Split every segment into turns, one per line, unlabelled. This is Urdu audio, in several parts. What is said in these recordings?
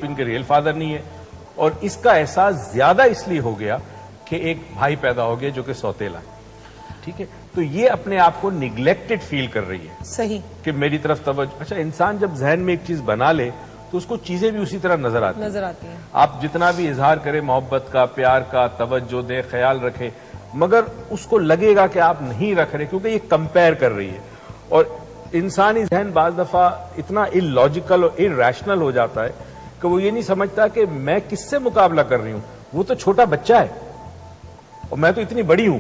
ان کے ریئل فادر نہیں ہے، اور اس کا احساس زیادہ اس لیے ہو گیا کہ ایک بھائی پیدا ہو گیا جو کہ سوتیلا ہے. ٹھیک ہے، تو یہ اپنے آپ کو نیگلیکٹڈ فیل کر رہی ہے.
صحیح
کہ میری طرف توجہ. اچھا، انسان جب ذہن میں ایک چیز بنا لے تو اس کو چیزیں بھی اسی طرح نظر آتی ہیں. آپ جتنا بھی اظہار کریں محبت کا، پیار کا، توجہ دے، خیال رکھے، مگر اس کو لگے گا کہ آپ نہیں رکھ رہے کیونکہ یہ کمپیئر کر رہی ہے. اور انسانی ذہن بعض دفعہ اتنا ان لاجیکل اور ان ریشنل ہو جاتا ہے کہ وہ یہ نہیں سمجھتا کہ میں کس سے مقابلہ کر رہی ہوں. وہ تو چھوٹا بچہ ہے اور میں تو اتنی بڑی ہوں،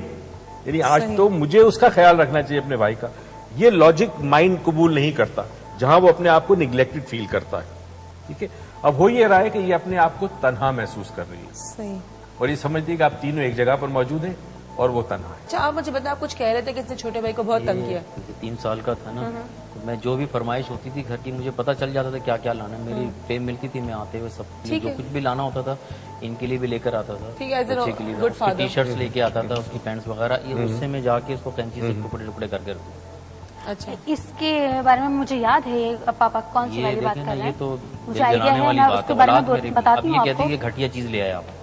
یعنی آج تو مجھے اس کا خیال رکھنا چاہیے اپنے بھائی کا. یہ لاجک مائنڈ قبول نہیں کرتا جہاں وہ اپنے آپ کو نیگلیکٹڈ فیل کرتا ہے. ٹھیک ہے، اب ہو یہ رہا ہے کہ یہ اپنے آپ کو تنہا محسوس کر رہی ہے.
صحیح.
اور یہ سمجھتی ہے کہ آپ تینوں ایک جگہ پر موجود ہیں اور وہ تنہا ہے.
اچھا، آپ مجھے بتائیں، آپ کچھ کہہ رہے تھے کہ اس نے چھوٹے بھائی کو بہت تنگ کیا.
3 سال کا تھا نا، میں جو بھی فرمائش ہوتی تھی گھر کی مجھے پتا چل جاتا تھا کیا کیا لانا ہے. میری ٹیم ملتی تھی، میں آتے ہوئے سب جو کچھ بھی لانا ہوتا تھا ان کے لیے بھی لے کر آتا تھا. بچے کے لیے ٹی شرٹس لے کے آتا تھا، اس کی پینٹس وغیرہ. اس سے میں جا کے اس کو کینچی سے ٹکڑے ٹکڑے کر کے رکھتا.
اچھا، اس کے بارے میں مجھے یاد ہے پاپا کون سی والی بات کر رہے ہیں.
یہ تو
مجھے آئیڈیا ہے، میں اس کے بارے میں بتاتی ہوں.
اب یہ کہتی ہے کہ گھٹیا چیز لے آئے آپ،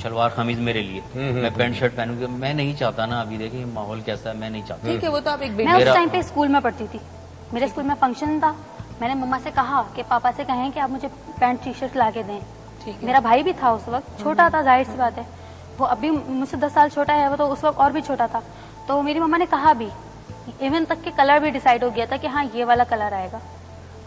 شلوار قمیض میرے لیے، میں پینٹ شرٹ پہنوں گی. میں نہیں چاہتا نا، ابھی دیکھیں ماحول کیسا ہے، میں نہیں چاہتا.
ٹھیک ہے، وہ تو آپ ایک
میں اس ٹائم پہ اسکول میں پڑھتی تھی، میرے اسکول میں فنکشن تھا. میں نے مما سے کہا کہ پاپا سے کہیں کہ آپ مجھے پینٹ ٹی شرٹ لا کے دیں. میرا بھائی بھی تھا اس وقت، چھوٹا تھا، ظاہر سی بات ہے، وہ ابھی مجھ سے 10 سال چھوٹا ہے، وہ تو اس وقت اور بھی چھوٹا تھا. تو میری مما نے کہا بھی، ایون تک کہ کلر بھی ڈیسائیڈ ہو گیا تھا کہ ہاں یہ والا کلر آئے گا.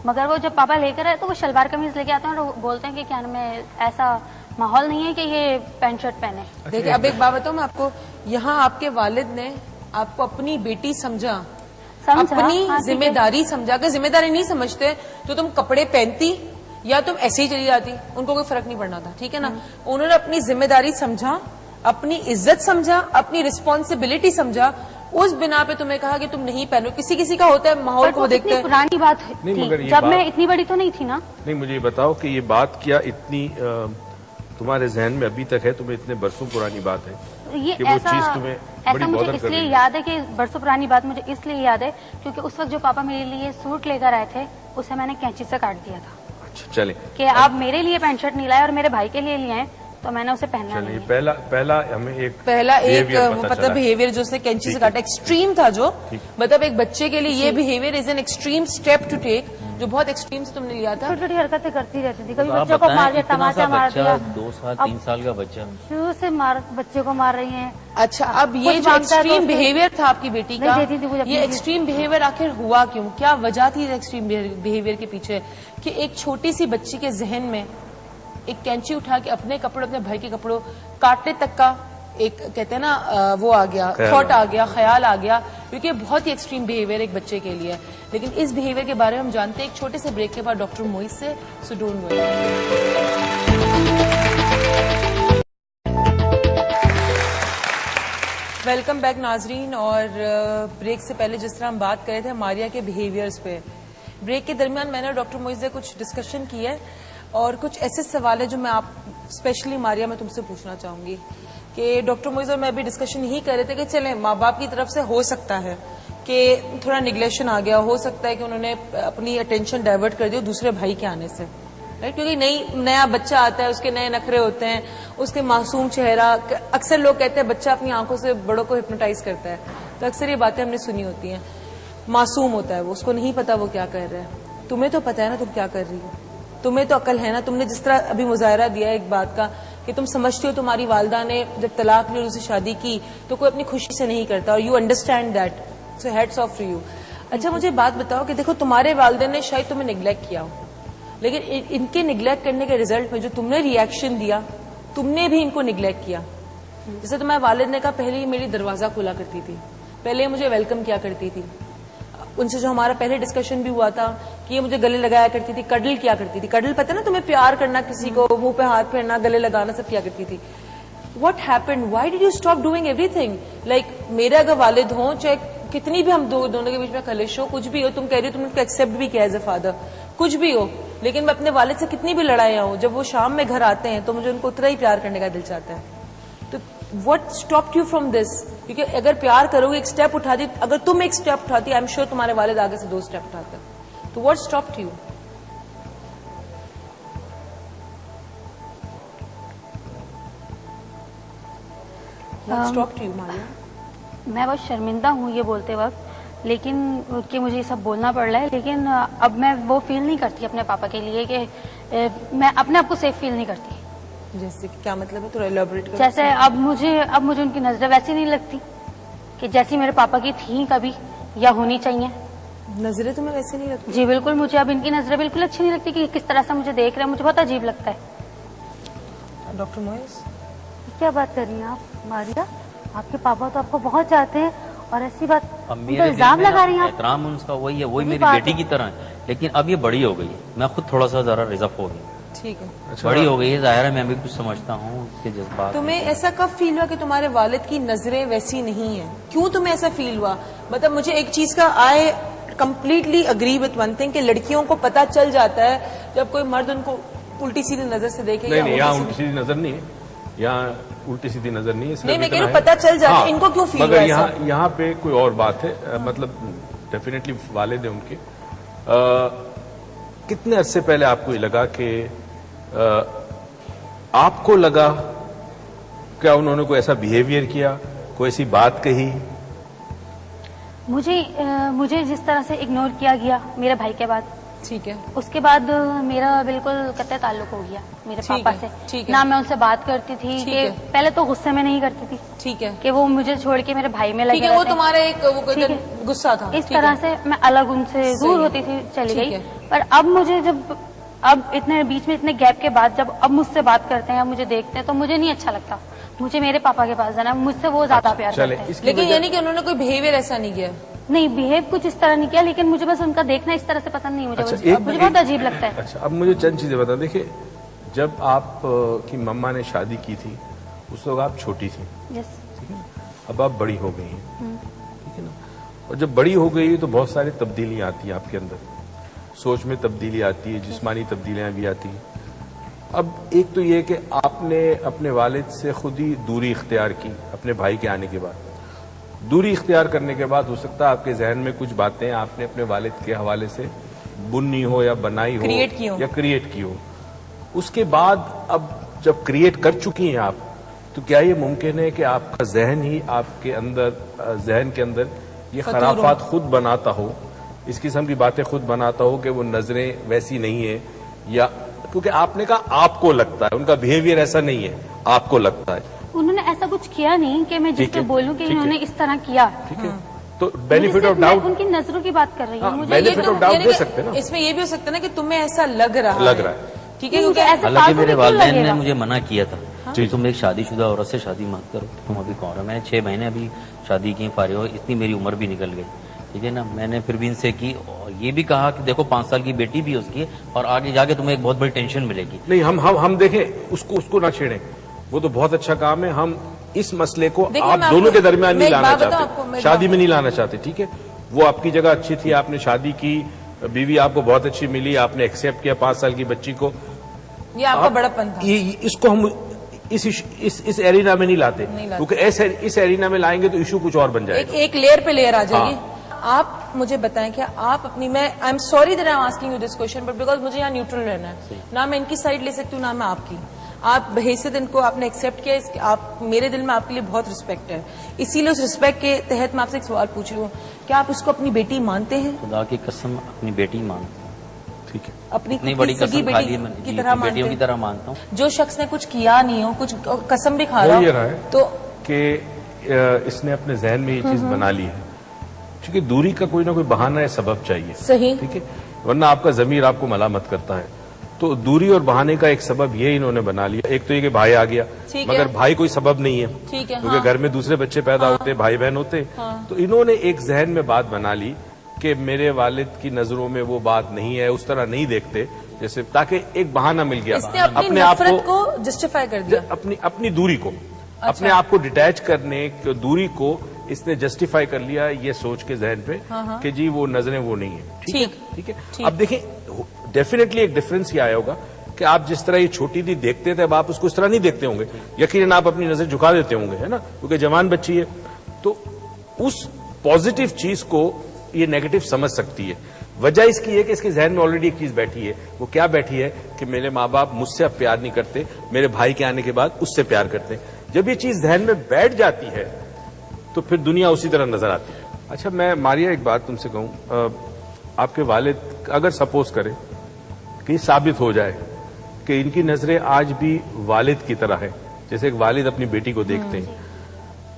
مگر وہ جب پاپا لے کر آئے تو وہ شلوار قمیض لے کے آتے ہیں اور بولتے ہیں کہ کیا نام ہے، ایسا ماحول نہیں ہے کہ یہ پینٹ شرٹ پہنے.
دیکھیں، اب ایک بات بتاؤں میں آپ کو، یہاں آپ کے والد نے آپ کو اپنی بیٹی سمجھا، اپنی ذمہ داری سمجھا. اگر ذمہ داری نہیں سمجھتے تو تم کپڑے پہنتی یا تم ایسے ہی چلی جاتی، ان کو کوئی فرق نہیں پڑنا تھا. ٹھیک ہے نا، انہوں نے اپنی ذمہ داری سمجھا، اپنی عزت سمجھا، اپنی رسپانسبلٹی سمجھا، اس بنا پہ تمہیں کہا کہ تم نہیں پہنو. کسی کسی کا ہوتا ہے ماحول کو دیکھتے ہیں.
پرانی بات تھی، جب میں اتنی بڑی تو نہیں تھی نا.
نہیں، مجھے یہ بتاؤ کہ یہ بات کیا اتنی تمہارے ذہن میں ابھی تک ہے؟ تمہیں اتنے برسوں پرانی بات ہے
یہ
وہ چیز تمہیں
ایسا مجھے اس لیے یاد ہے کہ برسوں پرانی بات مجھے اس لیے یاد ہے کیونکہ اس وقت جو پاپا میرے لیے سوٹ لے کر آئے تھے اسے میں نے کینچی سے کاٹ دیا تھا.
اچھا، چلیں
کہ آپ میرے لیے پینٹ شرٹ نہیں لائے اور میرے بھائی کے لیے لیے ہیں تو میں نے اسے پہننا نہیں.
پہلا ہمیں ایک
مطلب بہیویئر جو اس نے کینچی سے کاٹا ایکسٹریم تھا، جو مطلب ایک بچے کے لیے یہ behaviour is an extreme step to take, جو بہت ایکسٹریم سے تم نے لیا تھا.
چھوٹی چھوٹی حرکتیں کرتی رہتی تھی، کبھی بچوں کو مار دیا، تماچا مار دیا.
2 سال 3 سال کا بچہ
شروع سے بچے کو مار رہی ہیں.
اچھا، اب یہ جو ایکسٹریم بہیویئر تھا آپ کی بیٹی کا، یہ ایکسٹریم بہیویئر آخر ہوا کیوں؟ کیا وجہ تھی ایکسٹریم بہیویئر کے پیچھے کہ ایک چھوٹی سی بچی کے ذہن میں ایک کینچی اٹھا کے اپنے کپڑے اپنے بھائی کے کپڑوں کاٹنے تک کا ایک کہتے ہیں نا وہ آ گیا، تھاٹ آ گیا، خیال آ گیا، کیونکہ بہت ہی ایکسٹریم بہیویئر ایک بچے کے لیے. لیکن اس بہیویئر کے بارے میں ہم جانتے ہیں ایک چھوٹے سے بریک کے بعد ڈاکٹر موئز سے. So don't worry. Welcome back ناظرین. اور بریک سے پہلے جس طرح ہم بات کر رہے تھے ماریا کے بہیویئرز پہ، بریک کے درمیان میں نے ڈاکٹر موئز سے کچھ ڈسکشن کی ہے اور کچھ ایسے سوال ہے جو میں آپ اسپیشلی ماریا میں تم سے پوچھنا چاہوں گی کہ ڈاکٹر موئز اور میں بھی ڈسکشن یہی کر رہے تھے کہ چلیں ماں باپ کی طرف سے ہو سکتا ہے کہ تھوڑا نیگلیکشن آ گیا، ہو سکتا ہے کہ انہوں نے اپنی اٹینشن ڈائیورٹ کر دی دوسرے بھائی کے آنے سے، کیونکہ نیا بچہ آتا ہے، اس کے نئے نخرے ہوتے ہیں، اس کے معصوم چہرہ. اکثر لوگ کہتے ہیں بچہ اپنی آنکھوں سے بڑوں کو ہپنوٹائز کرتا ہے، تو اکثر یہ باتیں ہم نے سنی ہوتی ہیں. معصوم ہوتا ہے وہ، اس کو نہیں پتا وہ کیا کر رہا ہے. تمہیں تو پتا ہے نا تم کیا کر رہی ہو، تمہیں تو عقل ہے نا. تم نے جس طرح ابھی مظاہرہ دیا ہے ایک بات کا کہ تم سمجھتی ہو تمہاری والدہ نے جب طلاق لی اور اسے شادی کی تو کوئی اپنی خوشی سے نہیں کرتا، اور you understand that, so hats of two you. اچھا، مجھے بات بتاؤ کہ دیکھو تمہارے والدین نے شاید تمہیں نیگلیکٹ کیا ہو، لیکن ان کے نیگلیکٹ کرنے کے ریزلٹ میں جو تم نے ریئیکشن دیا، تم نے بھی ان کو نیگلیکٹ کیا. جیسے تمہارے والد نے کہا پہلے ہی میری دروازہ کھلا کرتی تھی، پہلے مجھے ویلکم کیا کرتی تھی. ان سے جو ہمارا پہلے ڈسکشن بھی ہوا تھا کہ یہ مجھے گلے لگایا کرتی تھی، کڈل کیا کرتی تھی. کڈل پتہ نا تمہیں، پیار کرنا، کسی کو منہ پہ ہاتھ پھیرنا، گلے لگانا، سب کیا کرتی تھی. What happened? Why did you stop doing every thing? Like میرے اگر والد ہوں، چاہے کتنی بھی ہم دونوں کے بیچ میں خلش ہو، کچھ بھی ہو، تم کہہ رہی ہو تم نے ایکسپٹ بھی کیا ایز اے فادر، کچھ بھی ہو، لیکن میں اپنے والد سے کتنی بھی لڑائیاں ہوں، جب وہ شام میں گھر آتے ہیں تو مجھے ان کو اتنا ہی پیار کرنے کا دل چاہتا ہے. تو what stopped you from this? کیونکہ اگر پیار کرو گے، ایک اسٹیپ اٹھاتی، اگر تم ایک اسٹیپ اٹھاتی، آئی ایم شیور تمہارے والد آگے سے 2 اسٹیپ اٹھاتے. تو واٹ اسٹاپڈ یو؟
میں بہت شرمندہ ہوں یہ بولتے وقت، لیکن کہ مجھے یہ سب بولنا پڑ رہا ہے، لیکن اب میں وہ فیل نہیں کرتی اپنے پاپا کے لیے کہ میں اپنے آپ کو سیف فیل نہیں کرتی.
جیسے کیا مطلب ہے؟ تھوڑا ایلیبوریٹ کرو.
جیسے اب مجھے ان کی نظریں ویسی نہیں لگتی کہ جیسی میرے پاپا کی تھیں کبھی یا ہونی چاہیے.
نظریں تمہیں ویسے نہیں لگتی؟
جی بالکل، مجھے اب ان کی نظریں بالکل اچھی نہیں لگتی کہ کس طرح سے مجھے دیکھ رہے ہیں، مجھے بہت عجیب لگتا ہے.
ڈاکٹر موئز
کیا بات کر رہی ہیں آپ ماریہ؟ آپ کے پاپا تو آپ کو بہت چاہتے ہیں اور ایسی بات الزام لگا رہی ہیں آپ.
احترام ان کا وہی ہے، وہی میری بیٹی کی طرح ہے، لیکن اب یہ بڑی ہو گئی ہے. میں خود تھوڑا سا ذرا رزف ہو گئی.
ٹھیک ہے،
بڑی ہو گئی ہے، ظاہر ہے میں بھی کچھ سمجھتا ہوں اس کے جذبات.
تمہیں ایسا کب فیل ہوا کہ تمہارے والد کی نظریں ویسی نہیں ہیں؟ کیوں تمہیں ایسا فیل ہوا؟ مطلب مجھے ایک چیز کا I completely agree with one thing کہ لڑکیوں کو پتا چل جاتا ہے جب کوئی مرد ان کو الٹی سیدھی نظر سے دیکھے.
نہیں، یہاں الٹی سیدھی نظر نہیں ہے، یہاں الٹی سیدھی نظر نہیں ہے.
نہیں، میں کہہ رہا ہوں پتا چل جاتا ہے. ان کو کیوں فیل ہوا؟
مگر یہاں پہ کوئی اور بات ہے. مطلب ڈیفینیٹلی والد ہیں ان کے. کتنے عرصے پہلے آپ کو یہ لگا کہ آپ کو لگا کیا انہوں نے کوئی ایسا بیہیویئر کیا، کوئی ایسی بات کہی؟
مجھے جس طرح سے اگنور کیا گیا میرے بھائی کے بعد،
ٹھیک ہے،
اس کے بعد میرا بالکل قطع تعلق ہو گیا میرے پاپا سے. نہ میں ان سے بات کرتی تھی کہ پہلے تو غصے میں نہیں کرتی تھی،
ٹھیک ہے،
کہ وہ مجھے چھوڑ کے میرے بھائی میں لگے،
وہ تمہارا ایک غصہ تھا.
اس طرح سے میں الگ ان سے دور ہوتی تھی، چلی گئی. پر اب مجھے اب اتنے بیچ میں اتنے گیپ کے بعد جب اب مجھ سے بات کرتے ہیں، مجھے دیکھتے ہیں، تو مجھے نہیں اچھا لگتا. مجھے میرے پاپا کے پاس جانا، مجھ سے وہ زیادہ پیار کرتے ہیں.
لیکن یعنی کہ انہوں نے کوئی بہیویئر ایسا نہیں کیا؟
نہیں، بہیو کچھ اس طرح نہیں کیا، لیکن مجھے بس ان کا دیکھنا اس طرح سے پسند نہیں. مجھے بہت عجیب لگتا ہے.
اچھا، اب مجھے چند چیزیں بتا. دیکھیے، جب آپ کی مما نے شادی کی تھی اس وقت آپ چھوٹی تھی، ٹھیک ہے. اب آپ بڑی ہو گئی ہیں، ٹھیک ہے نا. اور جب بڑی ہو گئی تو بہت ساری تبدیلیاں آتی ہیں آپ کے اندر، سوچ میں تبدیلی آتی ہے، جسمانی تبدیلیاں بھی آتی ہیں. اب ایک تو یہ کہ آپ نے اپنے والد سے خود ہی دوری اختیار کی اپنے بھائی کے آنے کے بعد. دوری اختیار کرنے کے بعد ہو سکتا ہے آپ کے ذہن میں کچھ باتیں آپ نے اپنے والد کے حوالے سے بنی ہو یا بنائی ہو یا کریٹ کی ہو. اس کے بعد اب جب کریٹ کر چکی ہیں آپ، تو کیا یہ ممکن ہے کہ آپ کا ذہن ہی آپ کے اندر ذہن کے اندر یہ خرافات خود بناتا ہو، اس قسم کی باتیں خود بناتا ہو کہ وہ نظریں ویسی نہیں ہیں؟ یا کیونکہ آپ نے کہا آپ کو لگتا ہے، ان کا بیہیویئر ایسا نہیں ہے، آپ کو لگتا ہے.
انہوں نے ایسا کچھ کیا نہیں کہ میں جس پہ بولوں کہ انہوں نے اس طرح کیا.
ٹھیک ہے، تو بینیفٹ آف ڈاؤٹ،
ان کی نظروں کی بات کر رہی ہوں.
بینیفٹ آف ڈاؤٹ دے سکتے نا.
اس میں یہ بھی ہو سکتا ہے نا کہ تمہیں ایسا لگ رہا ہے، ٹھیک ہے، کیونکہ
حالانکہ میرے والدین نے مجھے منع کیا تھا کہ تم ایک شادی شدہ عورت سے شادی مت کرو. تم ابھی کون ہو؟ میں نے 6 مہینے ابھی شادی کی، فارغ ہو، اتنی میری عمر بھی نکل گئی، ٹھیک ہے نا. میں نے پھر بھی ان سے کی، اور یہ بھی کہا کہ دیکھو 5 سال کی بیٹی بھی اس کی، اور آگے جا کے تمہیں ایک بہت بڑی ٹینشن ملے گی.
نہیں، ہم دیکھیں اس کو نہ چھیڑیں، وہ تو بہت اچھا کام ہے. ہم اس مسئلے کو آپ دونوں کے درمیان نہیں لانا چاہتے، شادی میں نہیں لانا چاہتے، ٹھیک ہے. وہ آپ کی جگہ اچھی تھی، آپ نے شادی کی، بیوی آپ کو بہت اچھی ملی، آپ نے ایکسیپٹ کیا 5 سال کی بچی کو.
یہ آپ کا بڑا پن تھا.
اس کو ہم اس ایرینا میں نہیں لاتے، کیونکہ اس ایرینا میں لائیں گے تو ایشو کچھ اور بن جائے گا،
ایک لیئر پہ لیئر آ جائے گی. آپ مجھے بتائیں کہ آپ اپنی، میں I am sorry that I am asking you this question, but because مجھے یہاں نیوٹرل رہنا ہے. نہ میں ان کی سائڈ لے سکتی ہوں نہ میں آپ کی. آپ بحیثیت ان کو آپ نے ایکسیپٹ کیا، آپ میرے دل میں آپ کے لیے بہت رسپیکٹ ہے، اسی لیے اس رسپیکٹ کے تحت میں آپ سے ایک سوال پوچھ رہی ہوں. کیا آپ اس کو اپنی بیٹی مانتے ہیں؟
خدا کی قسم اپنی بیٹی مانتا ہوں.
ٹھیک ہے،
اپنی بڑی قسم بیٹیوں کی طرح مانتا ہوں.
جو شخص نے کچھ کیا نہیں ہو، کچھ قسم بھی کھا رہا ہو،
یہ رہا ہے
تو
کہ اس نے اپنے ذہن میں یہ چیز بنا لی ہے. کیونکہ دوری کا کوئی نہ کوئی بہانہ ہے، سبب چاہیے،
صحیح،
ٹھیک ہے، ورنہ آپ کا ضمیر آپ کو ملامت کرتا ہے. تو دوری اور بہانے کا ایک سبب یہ انہوں نے بنا لیا. ایک تو یہ کہ بھائی آ گیا، مگر بھائی کوئی سبب نہیں ہے، کیونکہ گھر میں دوسرے بچے پیدا ہوتے، بھائی بہن ہوتے. تو انہوں نے ایک ذہن میں بات بنا لی کہ میرے والد کی نظروں میں وہ بات نہیں ہے، اس طرح نہیں دیکھتے جیسے، تاکہ ایک بہانہ مل گیا.
اس نے اپنی نفرت کو جسٹیفائی کر دیا،
اپنی دوری کو، اپنے آپ کو ڈیٹیچ کرنے کی دوری کو اس نے جسٹیفائی کر لیا یہ سوچ کے ذہن پہ کہ جی وہ نظریں وہ نہیں ہیں. ٹھیک ہے. اب دیکھیں ڈیفینیٹلی ایک ڈفرنس یہ آیا ہوگا کہ آپ جس طرح یہ چھوٹی تھی دیکھتے تھے، اب آپ اس کو اس طرح نہیں دیکھتے ہوں گے. یقیناً آپ اپنی نظر جھکا دیتے ہوں گے، ہے نا، کیونکہ جوان بچی ہے. تو اس پازیٹیو چیز کو یہ نیگیٹو سمجھ سکتی ہے. وجہ اس کی ہے کہ اس کے ذہن میں آلریڈی ایک چیز بیٹھی ہے. وہ کیا بیٹھی ہے کہ میرے ماں باپ مجھ سے اب پیار نہیں کرتے، میرے بھائی کے آنے کے بعد اس سے پیار کرتے ہیں. جب یہ چیز ذہن میں بیٹھ جاتی ہے تو پھر دنیا اسی طرح نظر آتی ہے. اچھا میں ماریا ایک بات تم سے کہوں, آپ کے والد اگر سپوز کرے کہ یہ ثابت ہو جائے کہ ان کی نظریں آج بھی والد کی طرح ہیں, جیسے ایک والد اپنی بیٹی کو دیکھتے ہیں,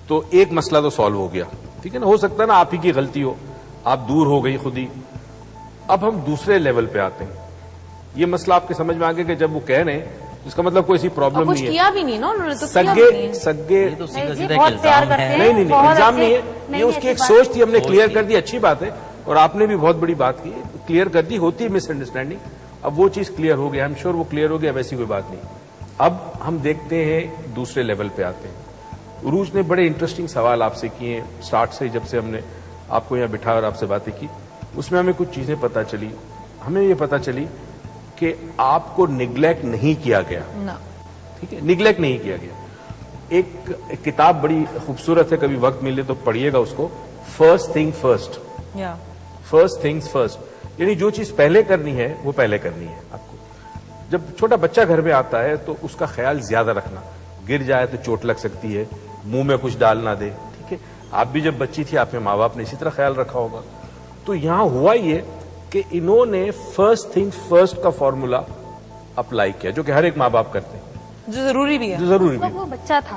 تو ایک مسئلہ تو سالو ہو گیا, ٹھیک ہے نا. ہو سکتا ہے نا آپ ہی کی غلطی ہو, آپ دور ہو گئی خود ہی. اب ہم دوسرے لیول پہ آتے ہیں. یہ مسئلہ آپ کے سمجھ میں آ گیا کہ جب وہ کہہ رہے ہیں اس کا مطلب کوئی ایسی پرابلم نہیں ہے,
کیا بھی نہیں نا انہوں نے,
سگے
بہت پیار کرتے ہیں.
نہیں الزام نہیں ہے, یہ اس کی ایک سوچ تھی, ہم نے کلیئر کر دی, اچھی بات ہے. اور آپ نے بھی بہت بڑی بات کی, کلیئر کر دی. ہوتی ہے مس انڈرسٹینڈنگ, اب وہ چیز کلیئر ہو گیا, آئی ایم شیور وہ کلیئر ہو گیا, ویسی کوئی بات نہیں. اب ہم دیکھتے ہیں دوسرے لیول پہ آتے ہیں. عروج نے بڑے انٹرسٹنگ سوال آپ سے کیے ہیں سٹارٹ سے, جب سے ہم نے آپ کو یہاں بٹھا اور آپ سے باتیں کی, اس میں ہمیں کچھ چیزیں پتہ چلی. ہمیں یہ پتہ چلی کہ آپ کو نگلیکٹ نہیں کیا گیا, ٹھیک ہے, نگلیکٹ نہیں کیا گیا. ایک کتاب بڑی خوبصورت ہے, کبھی وقت ملے تو پڑھیے گا اس کو, first thing first. First things first, یعنی جو چیز پہلے کرنی ہے وہ پہلے کرنی ہے. آپ کو جب چھوٹا بچہ گھر میں آتا ہے تو اس کا خیال زیادہ رکھنا, گر جائے تو چوٹ لگ سکتی ہے, منہ میں کچھ ڈال نہ دے, ٹھیک ہے. آپ بھی جب بچی تھی آپ نے ماں باپ نے اسی طرح خیال رکھا ہوگا. تو یہاں ہوا یہ کہ انہوں نے فرسٹ تھنگ فرسٹ کا فارمولا اپلائی کیا, جو کہ ہر ایک ماں باپ کرتے ہیں,
جو ضروری بھی ہے.
جو ضروری بھی.
وہ بچہ تھا,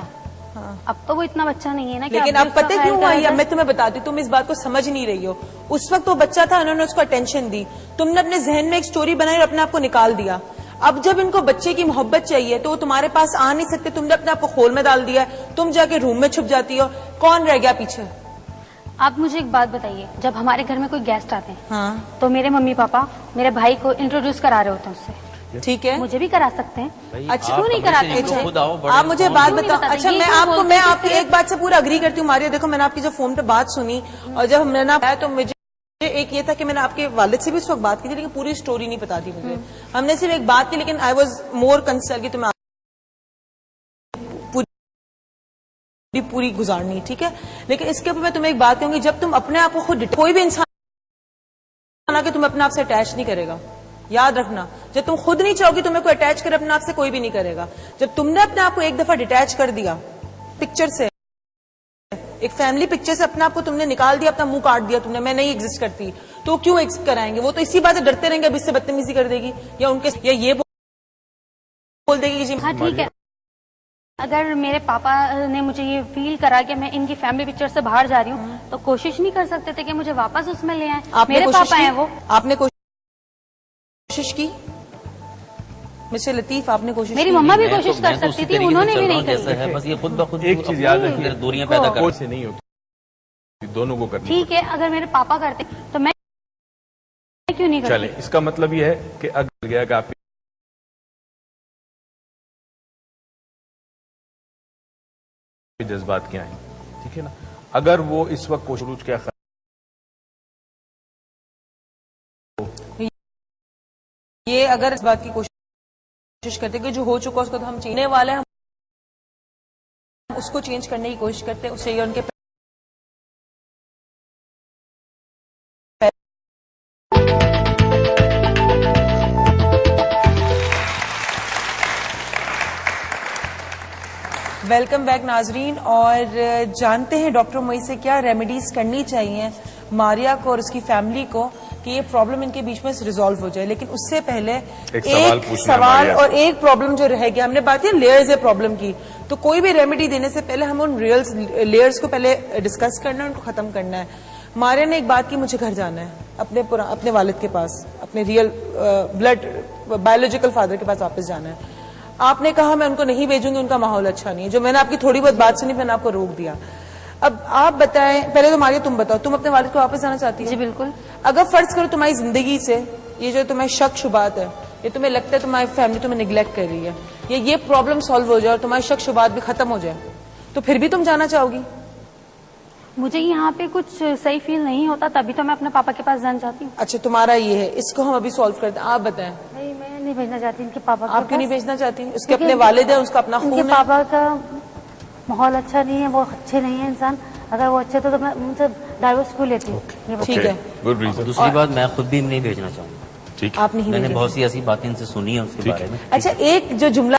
اب تو وہ اتنا بچہ نہیں ہے نا.
لیکن اب پتہ کیوں ہوا ہے, میں تمہیں بتاتی ہوں, تم اس بات کو سمجھ نہیں رہی ہو. اس وقت وہ بچہ تھا, انہوں نے اس کو اٹینشن دی, تم نے اپنے ذہن میں ایک سٹوری بنائی اور اپنے آپ کو نکال دیا. اب جب ان کو بچے کی محبت چاہیے تو وہ تمہارے پاس آ نہیں سکتے, تم نے اپنے آپ کو خول میں ڈال دیا ہے, تم جا کے روم میں چھپ جاتی ہو, کون رہ گیا پیچھے؟
آپ مجھے ایک بات بتائیے, جب ہمارے گھر میں کوئی گیسٹ آتے ہیں تو میرے ممی پاپا میرے بھائی کو انٹروڈیوس کرا رہے ہوتے ہیں اس سے,
ٹھیک ہے,
مجھے بھی کرا سکتے ہیں.
اچھا کیوں نہیں کراتے؟ آپ مجھے بات بتاؤ. اچھا میں آپ کی ایک بات سے پورا اگری کرتی ہوں ماریا. دیکھو میں نے آپ کی جو فون پہ بات سنی اور جب میں نے آیا تو مجھے ایک یہ تھا کہ میں نے آپ کے والد سے بھی اس وقت بات کی تھی, لیکن پوری سٹوری نہیں بتا دی مجھے. ہم نے صرف ایک بات کی, لیکن آئی واز مور کنسرن کہ تمہیں پوری گزارنی, ٹھیک ہے. لیکن اس کے اوپر میں تمہیں ایک بات کہوں گی, جب تم اپنے آپ کو خود, کوئی بھی انسان کہ تم اپنے آپ سے اٹیچ نہیں کرے گا, یاد رکھنا, جب تم خود نہیں چاہو گی تمہیں کوئی اٹیچ کرے اپنے آپ سے, کوئی بھی نہیں کرے گا. جب تم نے اپنے آپ کو ایک دفعہ ڈیٹیچ کر دیا پکچر سے, ایک فیملی پکچر سے اپنے آپ کو تم نے نکال دیا, اپنا منہ کاٹ دیا تم نے, میں نہیں ایگزسٹ کرتی, تو کیوں ایگزسٹ کرائیں گے؟ وہ تو اسی بات سے ڈرتے رہیں گے, اب اس سے بدتمیزی کر دے گی یا ان کے یا یہ بول دے گی جی.
ہاں ٹھیک ہے, اگر میرے پاپا نے مجھے یہ فیل کرا کہ میں ان کی فیملی پکچر سے باہر جا رہی ہوں تو کوشش نہیں کر سکتے تھے کہ مجھے واپس اس میں لے آئیں؟ میرے پاپا ہیں وہ.
آپ نے کوشش کی مسٹر لطیف, آپ نے کوشش,
میری مما بھی کوشش کر سکتی تھی, انہوں نے بھی نہیں کی.
بس یہ خود بخود
ایک چیز یاد رکھیے,
دوریاں پیدا کر
سے نہیں ہوتی, دونوں کو کرنی.
ٹھیک ہے, اگر میرے پاپا کرتے تو میں کیوں نہیں کرتی؟
چلے, اس کا مطلب یہ ہے کہ اگر گیا کہ آپ جذبات کیا ہیں, ٹھیک ہے نا. اگر وہ اس وقت کوشش کیا
یہ اگر اس بات کی کوشش کرتے کہ جو ہو چکا اس کو تو ہم چیننے والے ہیں, ہم اس کو چینج کرنے کی کوشش کرتے, اس سے ان کے ویلکم بیک ناظرین. اور جانتے ہیں ڈاکٹر معیز سے کیا ریمیڈیز کرنی چاہیے ماریا کو اور اس کی فیملی کو کہ یہ پرابلم ان کے بیچ میں ریزالو ہو جائے. لیکن اس سے پہلے ایک سوال اور ایک پرابلم جو رہ گیا, ہم نے بات کی لیئرز ہے پرابلم کی, تو کوئی بھی ریمیڈی دینے سے پہلے ہم ان لیئرز کو پہلے ڈسکس کرنا ہے, ان کو ختم کرنا ہے. ماریا نے ایک بات کی, مجھے گھر جانا ہے اپنے والد کے پاس, اپنے ریئل بلڈ بایولوجیکل فادر کے پاس واپس جانا ہے. آپ نے کہا میں ان کو نہیں بھیجوں گی, ان کا ماحول اچھا نہیں ہے. جو میں نے آپ کی تھوڑی بہت بات سنی میں نے آپ کو روک دیا. اب آپ بتائیں, پہلے تو ماریا تم بتاؤ, تم اپنے والد کو واپس جانا چاہتی ہو؟
جی بالکل.
اگر فرض کرو تمہاری زندگی سے یہ جو تمہیں شک شبات ہے, یہ تمہیں لگتا ہے تمہاری فیملی تمہیں نیگلیکٹ کر رہی ہے, یا یہ پرابلم سالو ہو جائے اور تمہاری شک شبات بھی ختم ہو جائے, تو پھر بھی تم جانا چاہو گی؟
مجھے یہاں پہ کچھ صحیح فیل نہیں ہوتا, تبھی تو میں اپنے پاپا کے پاس جانا چاہتی ہوں.
اچھا تمہارا یہ ہے, اس کو ہم ابھی سالو کرتے ہیں. آپ بتائیں.
نہیں, میں نہیں بھیجنا چاہتی ان کے پاپا.
آپ کیوں نہیں بھیجنا چاہتی؟ اس کے اپنے والد ہیں, اس کا اپنا خون ہے.
ان کے پاپا کا ماحول اچھا نہیں ہے, وہ اچھے نہیں ہیں انسان. اگر وہ اچھے تو میں ان سے ڈائیورس کیوں لیتی ہوں؟
ٹھیک ہے.
دوسری بات, میں خود بھی نہیں بھیجنا چاہوں گا.
آپ نہیں,
میں نے بہت سی ایسی باتیں ان سے سنی ہیں اس کے بارے میں.
اچھا ایک جو جملہ